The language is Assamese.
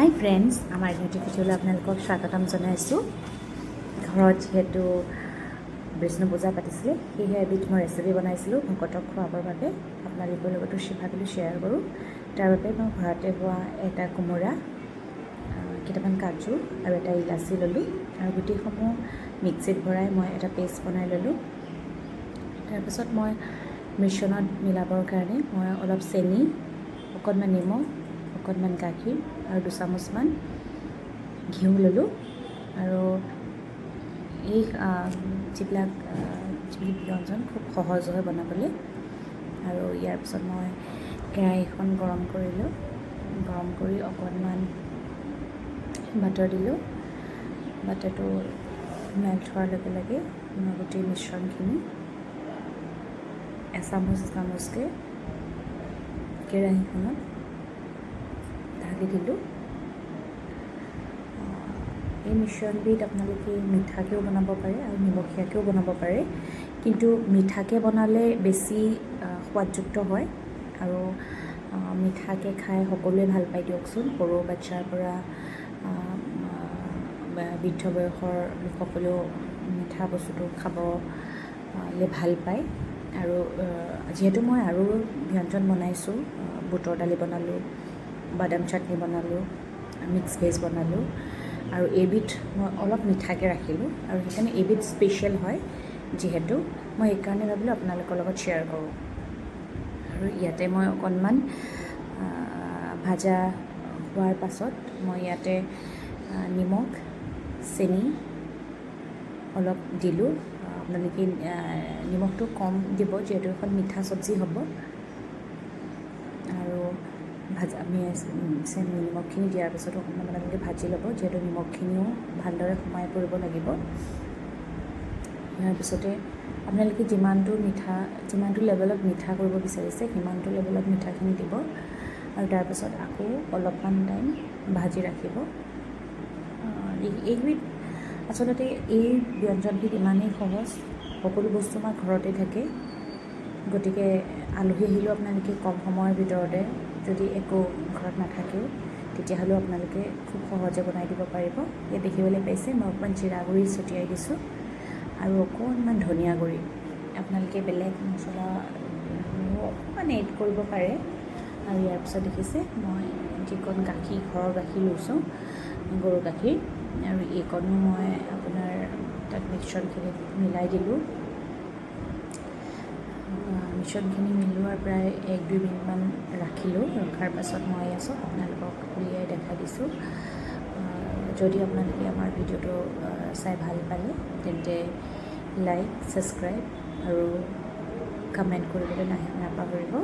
হাই ফ্ৰেণ্ডছ, আমাৰ ইউটিউব ভিডিঅ'লৈ আপোনালোকক স্বাগতম জনাইছোঁ। ঘৰত যিহেতু বিষ্ণু পূজা পাতিছিলে, সেয়েহে এবিধ মই ৰেচিপি বনাইছিলোঁ ভকতক খুৱাবৰ বাবে। আপোনালোকৰ লগতো ভাবিলোঁ শ্বেয়াৰ কৰোঁ। তাৰ বাবে মই ঘৰতে হোৱা এটা কোমোৰা, কেইটামান কাজু আৰু এটা ইলাচি ল'লোঁ, আৰু গোটেইসমূহ মিক্সিত ভৰাই মই এটা পেষ্ট বনাই ল'লোঁ। তাৰপিছত মই মিশ্ৰণত মিলাবৰ কাৰণে মই অলপ চেনি, অকণমান নিমখ, অকণমান গাখীৰ আৰু 2 চামুচমান ঘিউ ল'লোঁ। আৰু এই যিবিলাক ব্যঞ্জন খুব সহজ হয় বনাবলৈ। আৰু ইয়াৰ পিছত মই কেৰাহীখন গৰম কৰিলোঁ। গৰম কৰি অকণমান বাটাৰ দিলোঁ। বাটাৰটো মেল্ট হোৱাৰ লগে লগে মই গোটেই মিশ্ৰণখিনি এচামুচকৈ কেৰাহীখনত ঢালি দিলোঁ। এই মিশ্ৰণবিধ আপোনালোকে মিঠাকৈও বনাব পাৰে আৰু নিমখীয়াকৈও বনাব পাৰে, কিন্তু মিঠাকৈ বনালে বেছি সোৱাদযুক্ত হয়। আৰু মিঠাকৈ খাই সকলোৱে ভাল পায় দিয়কচোন। সৰু বাচ্ছাৰ পৰা বৃদ্ধ বয়সৰ লোকসকলেও মিঠা বস্তুটো খাবলৈ ভাল পায়। আৰু যিহেতু মই আৰু ব্যঞ্জন বনাইছোঁ, বুটৰ দালি বনালোঁ, বাদাম চাটনি বনালোঁ, মিক্স ভেজ বনালোঁ, আৰু এইবিধ মই অলপ মিঠাকৈ ৰাখিলোঁ। আৰু সেইকাৰণে এইবিধ স্পেচিয়েল হয়, যিহেতু মই সেইকাৰণে ভাবিলোঁ আপোনালোকৰ লগত শ্বেয়াৰ কৰোঁ। আৰু ইয়াতে মই অকণমান ভাজা হোৱাৰ পাছত মই ইয়াতে নিমখ, চেনি অলপ দিলোঁ। আপোনালোকে নিমখটো কম দিব, যিহেতু এখন মিঠা চব্জি হ'ব। আৰু নিমখখিনি দিয়াৰ পিছতো অকণমান আপোনালোকে ভাজি ল'ব, যিহেতু নিমখখিনিও ভালদৰে সোমাই পৰিব লাগিব। ইয়াৰ পিছতে আপোনালোকে যিমানটো লেভেলত মিঠা কৰিব বিচাৰিছে সিমানটো লেভেলত মিঠাখিনি দিব। আৰু তাৰপিছত আকৌ অলপমান টাইম ভাজি ৰাখিব। এইবিধ আচলতে এই ব্যঞ্জনবিধ ইমানেই সহজ, সকলো বস্তু আমাৰ ঘৰতে থাকে। গতিকে আলহী আহিলেও আপোনালোকে কম সময়ৰ ভিতৰতে, যদি একো ঘৰত নাথাকেও, তেতিয়াহ'লেও আপোনালোকে খুব সহজে বনাই দিব পাৰিব। ইয়াত দেখিবলৈ পাইছে মই অকণমান জিৰা গুড়ি ছটিয়াই দিছোঁ আৰু অকণমান ধনিয়া গুড়ি। আপোনালোকে বেলেগ মছলা অকণমান এড কৰিব পাৰে। আৰু ইয়াৰ পিছত দেখিছে মই যিকণ গাখীৰ, ঘৰৰ গাখীৰ লৈছোঁ, গৰু গাখীৰ, আৰু এইকণো মই আপোনাৰ তাত মিশ্ৰণখিনি মিলাই দিলোঁ। মিশ্ৰণখিনি মিলোৱাৰ প্ৰায় 1-2 মিনিটমান ৰাখিলোঁ। ৰখাৰ পাছত মই আপোনালোকক উলিয়াই দেখাই দিছোঁ। যদি আপোনালোকে আমাৰ ভিডিঅ'টো চাই ভাল পালে, তেন্তে লাইক, ছাবস্ক্ৰাইব আৰু কমেণ্ট কৰিবলৈ নাপাহৰিব।